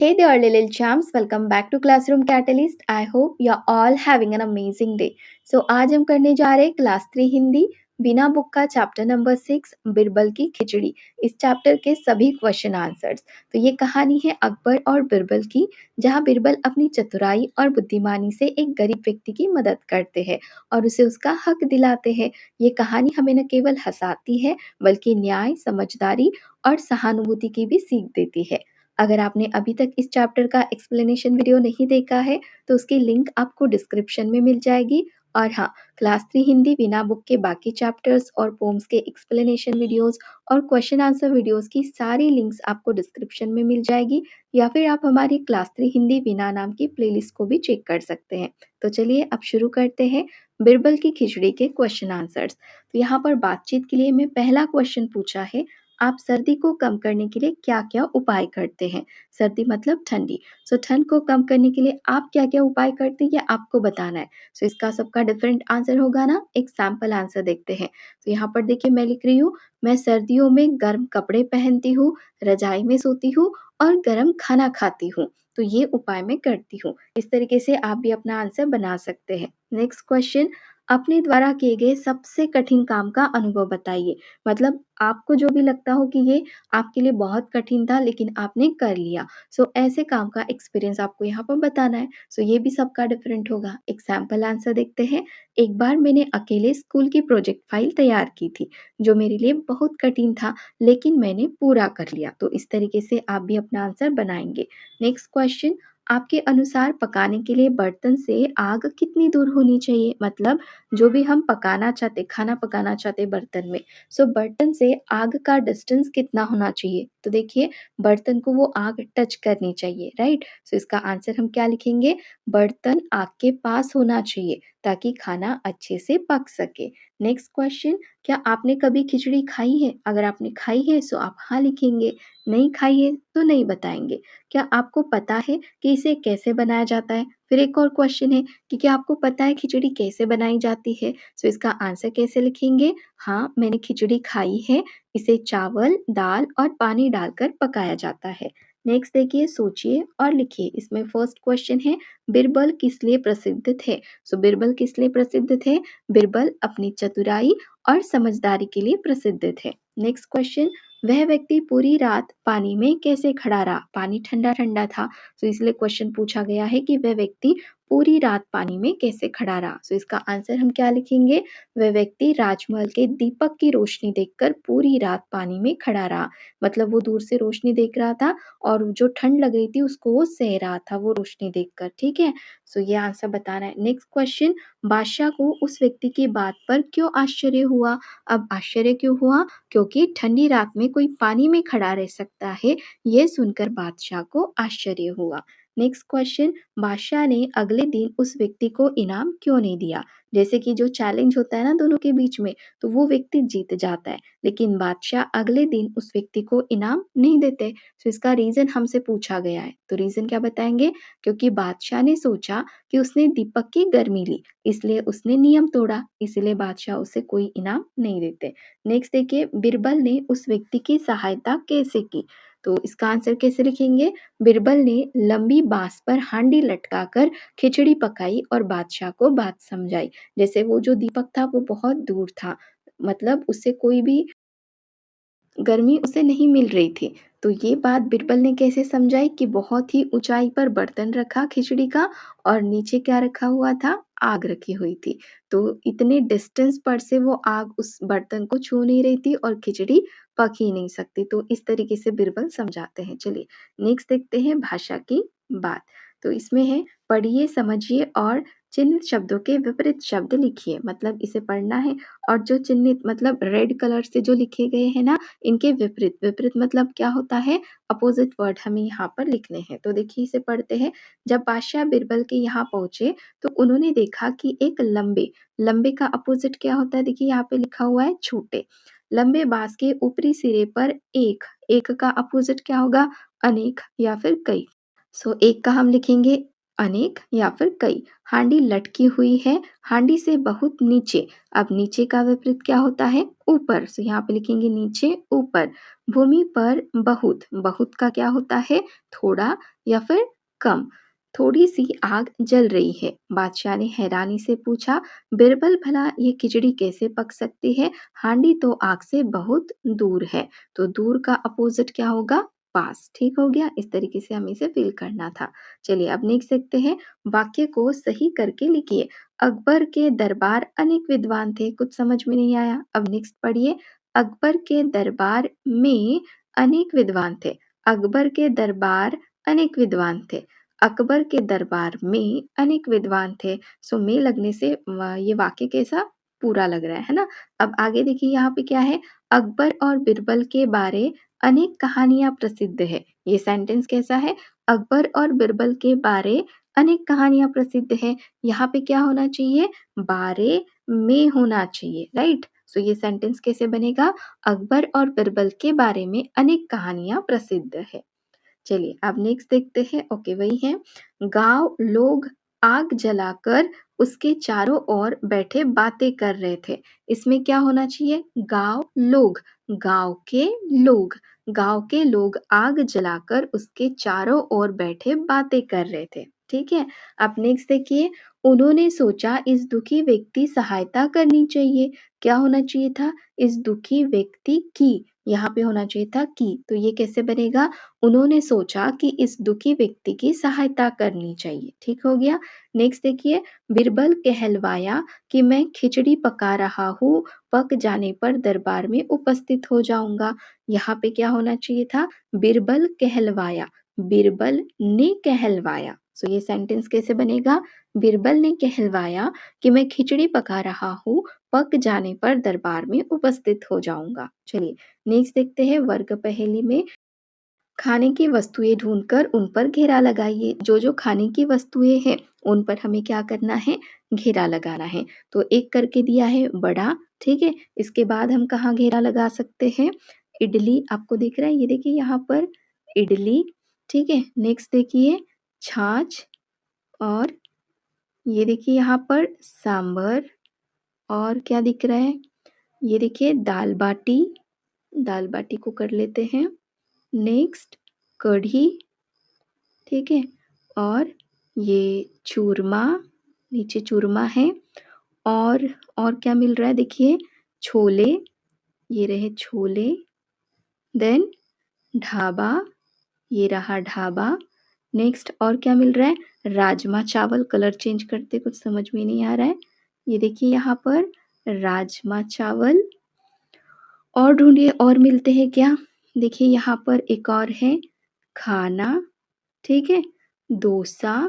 Hey there, little champs. Welcome back to Classroom Catalyst. I hope you're all having an amazing day. So आज हम करने जा रहे हैं क्लास 3 हिंदी बिना बुक का चैप्टर नंबर 6 बिरबल की खिचड़ी। इस चैप्टर के सभी क्वेश्चन आंसर्स। तो ये कहानी है अकबर और बिरबल की, जहाँ बिरबल अपनी चतुराई और बुद्धिमानी से एक गरीब व्यक्ति की मदद करते हैं और उसे उसका हक दिलाते हैं। ये कहानी हमें न केवल हंसाती है बल्कि न्याय, समझदारी और सहानुभूति की भी सीख देती है। अगर आपने अभी तक इस चैप्टर का एक्सप्लेनेशन वीडियो नहीं देखा है, तो उसकी लिंक आपको डिस्क्रिप्शन में मिल जाएगी। और हाँ, क्लास 3 हिंदी बिना बुक के बाकी चैप्टर्स और पोएम्स के एक्सप्लेनेशन वीडियोस और क्वेश्चन आंसर वीडियोस की सारी लिंक्स आपको डिस्क्रिप्शन में मिल जाएगी, या फिर आप हमारी क्लास 3 हिंदी बिना नाम की प्लेलिस्ट को भी चेक कर सकते हैं। तो चलिए अब शुरू करते हैं बिरबल की खिचड़ी के क्वेश्चन आंसर्स। तो यहाँ पर बातचीत के लिए मैं पहला क्वेश्चन पूछा है, आप सर्दी को कम करने के लिए क्या-क्या उपाय करते हैं? सर्दी मतलब ठंडी। सो ठंड को कम करने के लिए आप क्या-क्या उपाय करते हैं, ये आपको बताना है। सो इसका सबका डिफरेंट आंसर होगा ना? एक सैंपल आंसर देखते हैं। तो यहाँ पर देखिए मैं लिख रही हूँ, मैं सर्दियों में गर्म कपड़े पहनती हूँ, रजाई में सोती हूँ और गरम खाना खाती हूँ। तो ये उपाय मैं करती हूँ। इस तरीके से आप भी अपना आंसर बना सकते हैं। नेक्स्ट क्वेश्चन, अपने द्वारा किए गए सबसे कठिन काम का अनुभव बताइए। मतलब आपको जो भी लगता हो कि ये आपके लिए बहुत कठिन था लेकिन आपने कर लिया। सो ऐसे काम का एक्सपीरियंस आपको यहाँ पर बताना है। सो ये भी सबका डिफरेंट होगा। एग्जाम्पल आंसर देखते हैं। एक बार मैंने अकेले स्कूल की प्रोजेक्ट फाइल तैयार की थी, जो मेरे लिए बहुत कठिन था, लेकिन मैंने पूरा कर लिया। तो इस तरीके से आप भी अपना आंसर बनाएंगे। नेक्स्ट क्वेश्चन, आपके अनुसार पकाने के लिए बर्तन से आग कितनी दूर होनी चाहिए? मतलब जो भी हम पकाना चाहते, खाना पकाना चाहते बर्तन में, सो बर्तन से आग का डिस्टेंस कितना होना चाहिए? तो देखिए बर्तन को वो आग टच करनी चाहिए, राइट? सो इसका आंसर हम क्या लिखेंगे? बर्तन आग के पास होना चाहिए ताकि खाना अच्छे से पक सके। नेक्स्ट क्वेश्चन, क्या आपने कभी खिचड़ी खाई है? अगर आपने खाई है सो आप हाँ लिखेंगे, नहीं खाई है तो नहीं बताएंगे। क्या आपको पता है कि इसे कैसे बनाया जाता है? फिर एक और क्वेश्चन है कि क्या आपको पता है खिचड़ी कैसे बनाई जाती है? सो इसका आंसर कैसे लिखेंगे? हाँ, मैंने खिचड़ी खाई है। इसे चावल, दाल और पानी डालकर पकाया जाता है। नेक्स्ट देखिए, सोचिए और लिखिए। इसमें फर्स्ट क्वेश्चन है, बिरबल किस लिए प्रसिद्ध थे? सो बिरबल किस लिए प्रसिद्ध थे? बिरबल अपनी चतुराई और समझदारी के लिए प्रसिद्ध थे। नेक्स्ट क्वेश्चन, वह व्यक्ति पूरी रात पानी में कैसे खड़ा रहा? पानी ठंडा-ठंडा था, तो इसलिए क्वेश्चन पूछा गया है कि वह व्यक्ति पूरी रात पानी में कैसे खड़ा रहा? सो इसका आंसर हम क्या लिखेंगे? वह व्यक्ति राजमहल के दीपक की रोशनी देखकर पूरी रात पानी में खड़ा रहा। मतलब वो दूर से रोशनी देख रहा था और जो ठंड लग रही थी उसको वो सह रहा था वो रोशनी देखकर, ठीक है? सो ये आंसर बताना है। नेक्स्ट क्वेश्चन, बादशाह को उस व्यक्ति की बात पर क्यों आश्चर्य हुआ? अब आश्चर्य क्यों हुआ? क्योंकि ठंडी रात में कोई पानी में खड़ा रह सकता है, ये सुनकर बादशाह को आश्चर्य हुआ। नेक्स्ट क्वेश्चन, बादशाह ने अगले दिन उस व्यक्ति को इनाम क्यों नहीं दिया? जैसे कि जो चैलेंज होता है ना दोनों के बीच में, तो वो व्यक्ति जीत जाता है, लेकिन बादशाह अगले दिन उस व्यक्ति को इनाम नहीं देते। तो इसका रीजन हमसे पूछा गया है, तो रीजन क्या बताएंगे? क्योंकि बादशाह ने सोचा कि उसने दीपक की गर्मी ली, इसलिए उसने नियम तोड़ा, इसलिए बादशाह उसे कोई इनाम नहीं देते। नेक्स्ट देखिए, बिरबल ने उस व्यक्ति की सहायता कैसे की? तो इसका आंसर कैसे लिखेंगे? बिरबल ने लंबी बांस पर हांडी लटकाकर खिचड़ी पकाई और बादशाह को बात समझाई। जैसे वो जो दीपक था वो बहुत दूर था, मतलब उससे कोई भी गर्मी उसे नहीं मिल रही थी। तो ये बात बिरबल ने कैसे समझाई कि बहुत ही ऊँचाई पर बर्तन रखा खिचड़ी का और नीचे क्या रखा हुआ था? आग रखी हुई थी। तो इतने डिस्टेंस पर से वो आग उस बर्तन को छू नहीं रही थी और खिचड़ी पक ही नहीं सकती। तो इस तरीके से बिरबल समझाते हैं। चलिए नेक्स्ट देखते हैं भाषा की बात। तो इसमें है, पढ़िए, समझिए और चिन्हित शब्दों के विपरीत शब्द लिखिए। मतलब इसे पढ़ना है और जो चिन्हित मतलब रेड कलर से जो लिखे गए हैं ना, इनके विपरीत, विपरीत मतलब क्या होता है? अपोजिट वर्ड हमें यहाँ पर लिखने हैं। तो देखिए इसे पढ़ते हैं। जब बादशाह बिरबल के यहाँ पहुँचे, तो उन्होंने देखा कि एक लंबे, लंबे का अपोजिट क्या होता है? देखिए यहाँ पे लिखा हुआ है छोटे। लंबे बाँस के ऊपरी सिरे पर एक, एक का अपोजिट क्या होगा? अनेक या फिर कई। सो एक का हम लिखेंगे अनेक या फिर कई। हांडी लटकी हुई है, हांडी से बहुत नीचे। अब नीचे का विपरीत क्या होता है? ऊपर। सो यहाँ पे लिखेंगे नीचे, ऊपर। भूमि पर बहुत, बहुत का क्या होता है? थोड़ा या फिर कम। थोड़ी सी आग जल रही है। बादशाह ने हैरानी से पूछा, बिरबल भला ये खिचड़ी कैसे पक सकती है? हांडी तो आग से बहुत दूर है। तो दूर का अपोजिट क्या होगा? पास। ठीक हो गया? इस तरीके से हमें इसे फिल करना था। चलिए अब नेक्स्ट देखते हैं। वाक्य को सही करके लिखिए। अकबर के दरबार अनेक विद्वान थे। कुछ समझ में नहीं आया? अब नेक्स्ट पढ़िए। अकबर के दरबार में अनेक विद्वान थे। अकबर के दरबार अनेक विद्वान थे। अकबर के दरबार में अनेक विद्वान थे। सो में लगने से ये वाक्य कैसा पूरा लग रहा है ना? अब आगे देखिए यहाँ पे क्या है? अकबर और बिरबल के बारे अनेक कहानियां प्रसिद्ध है। ये सेंटेंस कैसा है? अकबर और बिरबल के बारे अनेक कहानियां प्रसिद्ध है। यहाँ पे क्या होना चाहिए? बारे में होना चाहिए, राइट? सो ये सेंटेंस कैसे बनेगा? अकबर और बिरबल के बारे में अनेक कहानियां प्रसिद्ध है। चलिए अब नेक्स्ट देखते हैं। ओके वही है। गांव लोग आग जलाकर उसके चारों ओर बैठे बातें कर रहे थे। इसमें क्या होना चाहिए? गांव लोग, गांव के लोग, गांव के लोग आग जलाकर उसके चारों ओर बैठे बातें कर रहे थे। ठीक है। अब नेक्स्ट देखिए। उन्होंने सोचा इस दुखी व्यक्ति सहायता करनी चाहिए। क्या होना चाहिए था? इस दुखी व्यक्ति की, यहाँ पे होना चाहिए था की। तो ये कैसे बनेगा? उन्होंने सोचा कि इस दुखी व्यक्ति की सहायता करनी चाहिए। ठीक हो गया? नेक्स्ट देखिए। बिरबल कहलवाया कि मैं खिचड़ी पका रहा हूँ, पक जाने पर दरबार में उपस्थित हो जाऊंगा। यहाँ पे क्या होना चाहिए था? बिरबल कहलवाया, बिरबल ने कहलवाया। सो ये सेंटेंस कैसे बनेगा? बिरबल ने कहलवाया कि मैं खिचड़ी पका रहा हूँ, पक जाने पर दरबार में उपस्थित हो जाऊंगा। चलिए नेक्स्ट देखते हैं। वर्ग पहेली में खाने की वस्तुएं ढूंढकर उन पर घेरा लगाइए। जो जो खाने की वस्तुएं हैं उन पर हमें क्या करना है? घेरा लगाना है। तो एक करके दिया है बड़ा, ठीक है। इसके बाद हम कहाँ घेरा लगा सकते हैं? इडली आपको दिख रहा है, ये देखिए यहाँ पर इडली, ठीक है। नेक्स्ट देखिए छाछ, और ये देखिए यहाँ पर सांभर, और क्या दिख रहा है? ये देखिए दाल बाटी, दाल बाटी को कर लेते हैं। नेक्स्ट कढ़ी, ठीक है। और ये चूरमा, नीचे चूरमा है। और और क्या मिल रहा है? देखिए छोले, ये रहे छोले। देन ढाबा, ये रहा ढाबा। नेक्स्ट और क्या मिल रहा है? राजमा चावल। कलर चेंज करते कुछ समझ में नहीं आ रहा है। ये देखिए यहाँ पर राजमा चावल। और ढूंढिए और मिलते हैं क्या? देखिए यहाँ पर एक और है खाना, ठीक है। डोसा,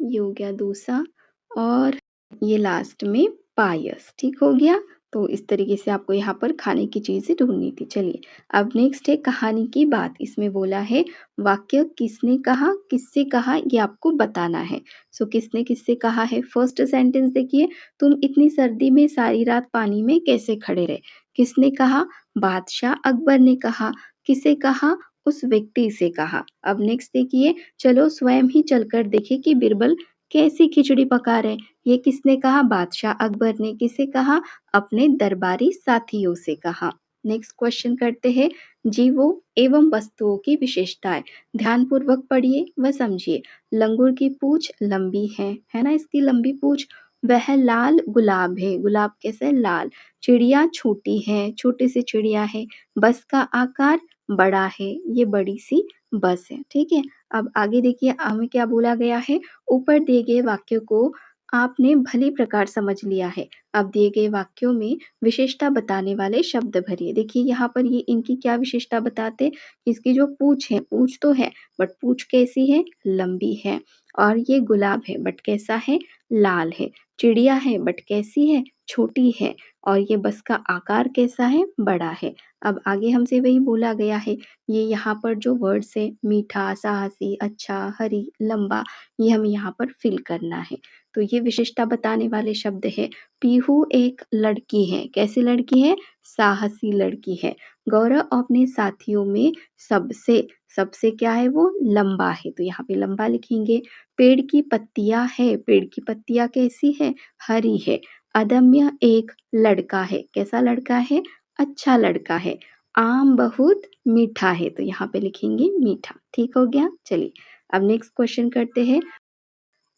ये हो गया डोसा। और ये लास्ट में पायस। ठीक हो गया? तो इस तरीके से आपको यहाँ पर खाने की चीजें ढूंढनी थी। चलिए अब नेक्स्ट है कहानी की बात। इसमें बोला है वाक्य किसने कहा, किससे कहा, ये आपको बताना है। सो किसने किससे कहा है? फर्स्ट सेंटेंस देखिए, तुम इतनी सर्दी में सारी रात पानी में कैसे खड़े रहे? किसने कहा? बादशाह अकबर ने कहा। किसे कहा? उस व्यक्ति से कहा। अब नेक्स्ट देखिए, चलो स्वयं ही चलकर देखें कि बिरबल कैसी खिचड़ी पका रहे। ये किसने कहा? बादशाह अकबर ने। किसे कहा? अपने दरबारी साथियों से कहा। नेक्स्ट क्वेश्चन करते हैं। जीवों एवं वस्तुओं की विशेषताएं ध्यानपूर्वक पढ़िए व समझिए। लंगूर की पूंछ लंबी है ना, इसकी लंबी पूंछ। वह लाल गुलाब है, गुलाब कैसे? लाल। चिड़िया छोटी है, छोटी सी चिड़िया है। बस का आकार बड़ा है, ये बड़ी सी बस है। ठीक है। अब आगे देखिए हमें क्या बोला गया है। ऊपर दिए गए वाक्य को आपने भली प्रकार समझ लिया है। अब दिए गए वाक्यों में विशेषता बताने वाले शब्द भरिए। देखिए यहाँ पर ये इनकी क्या विशेषता बताते? इसकी जो पूंछ है, पूंछ तो है बट पूंछ कैसी है? लंबी है। और ये गुलाब है बट कैसा है? लाल है। चिड़िया है बट कैसी है? छोटी है। और ये बस का आकार कैसा है? बड़ा है। अब आगे हमसे वही बोला गया है। ये यहाँ पर जो वर्ड्स है मीठा, साहसी, अच्छा, हरी, लंबा, ये हमें यहाँ पर फिल करना है। तो ये विशेषता बताने वाले शब्द है। पीहू एक लड़की है। कैसी लड़की है? साहसी लड़की है। गौरव अपने साथियों में सबसे सबसे क्या है वो लंबा है, तो यहाँ पे लंबा लिखेंगे। पेड़ की पत्तियां है, पेड़ की पत्तियां कैसी है, हरी है। अदम्य एक लड़का है, कैसा लड़का है, अच्छा लड़का है। आम बहुत मीठा है, तो यहाँ पे लिखेंगे मीठा। ठीक हो गया। चलिए अब नेक्स्ट क्वेश्चन करते हैं।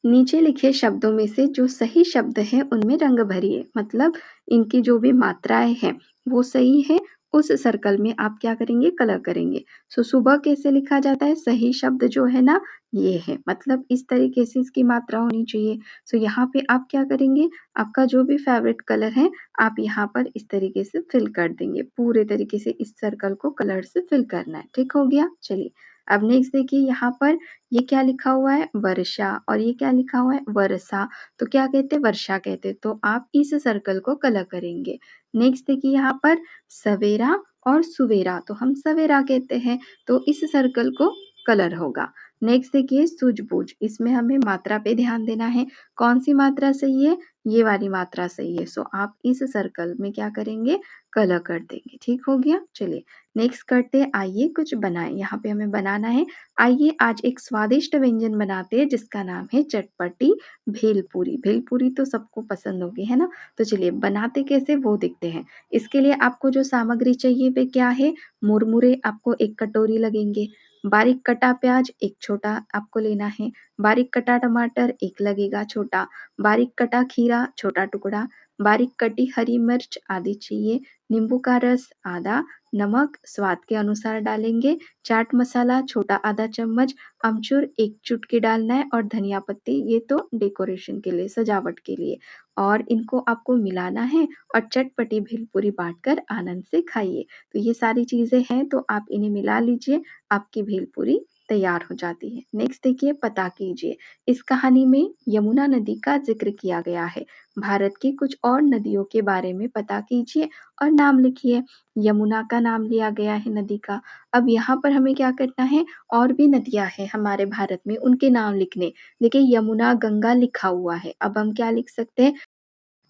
नीचे लिखे शब्दों में से जो सही शब्द हैं उनमें रंग भरिए, मतलब इनकी जो भी मात्राएं हैं वो सही है, उस सर्कल में आप क्या करेंगे, कलर करेंगे। सो सुबह कैसे लिखा जाता है, सही शब्द जो है ना ये है, मतलब इस तरीके से इसकी मात्रा होनी चाहिए। सो यहाँ पे आप क्या करेंगे, आपका जो भी फेवरेट कलर है आप यहाँ पर इस तरीके से फिल कर देंगे, पूरे तरीके से इस सर्कल को कलर से फिल करना है। ठीक हो गया। चलिए अब नेक्स्ट देखिए, यहाँ पर ये क्या लिखा हुआ है, वर्षा, और ये क्या लिखा हुआ है, वर्षा। तो क्या कहते हैं, वर्षा कहते हैं। तो आप इस सर्कल को कलर करेंगे। नेक्स्ट देखिए यहाँ पर सवेरा और सुवेरा, तो हम सवेरा कहते हैं, तो इस सर्कल को कलर होगा। नेक्स्ट देखिए सूझबूझ, इसमें हमें मात्रा पे ध्यान देना है, कौन सी मात्रा सही है, ये वाली मात्रा सही है। सो आप इस सर्कल में क्या करेंगे, कलर कर देंगे। ठीक हो गया। चलिए नेक्स्ट करते हैं, आइए कुछ बनाएं। यहाँ पे हमें बनाना है, आइए आज एक स्वादिष्ट व्यंजन बनाते हैं जिसका नाम है चटपटी भेलपूरी। भेलपूरी तो सबको पसंद होगी, है ना। तो चलिए बनाते कैसे वो देखते हैं। इसके लिए आपको जो सामग्री चाहिए वे क्या है, मुरमुरे आपको एक कटोरी लगेंगे, बारीक कटा प्याज एक छोटा आपको लेना है, बारीक कटा टमाटर एक लगेगा छोटा, बारीक कटा खीरा छोटा टुकड़ा, बारीक कटी हरी मिर्च आधी चाहिए, नींबू का रस आधा, नमक स्वाद के अनुसार डालेंगे, चाट मसाला छोटा आधा चम्मच, अमचूर एक चुटकी डालना है, और धनिया पत्ती ये तो डेकोरेशन के लिए, सजावट के लिए। और इनको आपको मिलाना है और चटपटी भेलपूरी बांटकर आनंद से खाइए। तो ये सारी चीजें हैं, तो आप इन्हें मिला लीजिए, आपकी भेलपूरी तैयार हो जाती है। नेक्स्ट देखिए, पता कीजिए। इस कहानी में यमुना नदी का जिक्र किया गया है, भारत की कुछ और नदियों के बारे में पता कीजिए और नाम लिखिए। यमुना का नाम लिया गया है नदी का। अब यहाँ पर हमें क्या करना है, और भी नदियां हैं हमारे भारत में, उनके नाम लिखने। देखिए यमुना गंगा लिखा हुआ है, अब हम क्या लिख सकते हैं,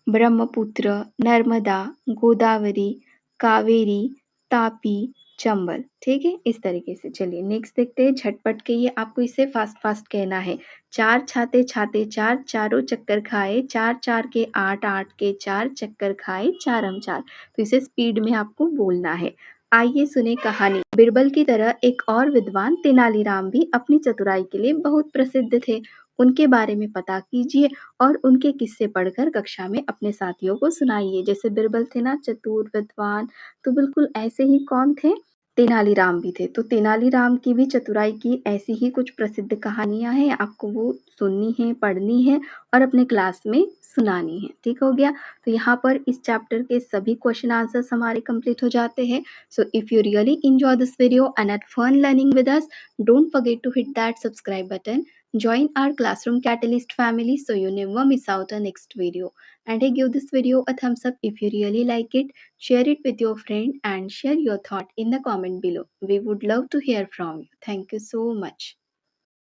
ब्रह्मपुत्र, नर्मदा, गोदावरी, कावेरी, तापी, चंबल। ठीक है, इस तरीके से। चलिए नेक्स्ट देखते हैं, झटपट के ये आपको इसे फास्ट फास्ट कहना है। चार छाते छाते चार, चारों चक्कर खाए, चार चार के आठ, आठ के चार, चक्कर खाए चारम चार। तो इसे स्पीड में आपको बोलना है। आइए सुने कहानी। बिरबल की तरह एक और विद्वान तेनालीराम भी अपनी चतुराई के लिए बहुत प्रसिद्ध थे। उनके बारे में पता कीजिए और उनके किस्से पढ़कर कक्षा में अपने साथियों को सुनाइए। जैसे बिरबल थे ना चतुर विद्वान, तो बिल्कुल ऐसे ही कौन थे, तेनालीराम भी थे। तो तेनालीराम की भी चतुराई की ऐसी ही कुछ प्रसिद्ध कहानियां हैं, आपको वो सुननी है, पढ़नी है और अपने क्लास में सुनानी है। ठीक हो गया। तो यहाँ पर इस चैप्टर के सभी क्वेश्चन आंसर्स हमारे कंप्लीट हो जाते हैं। So if you really enjoy this video and had fun learning with us, don't forget to hit that subscribe button. Join our Classroom Catalyst family so you never miss out on next video. And hey, give this video a thumbs up if you really like it. Share it with your friend and share your thought in the comment below. We would love to hear from you. Thank you so much.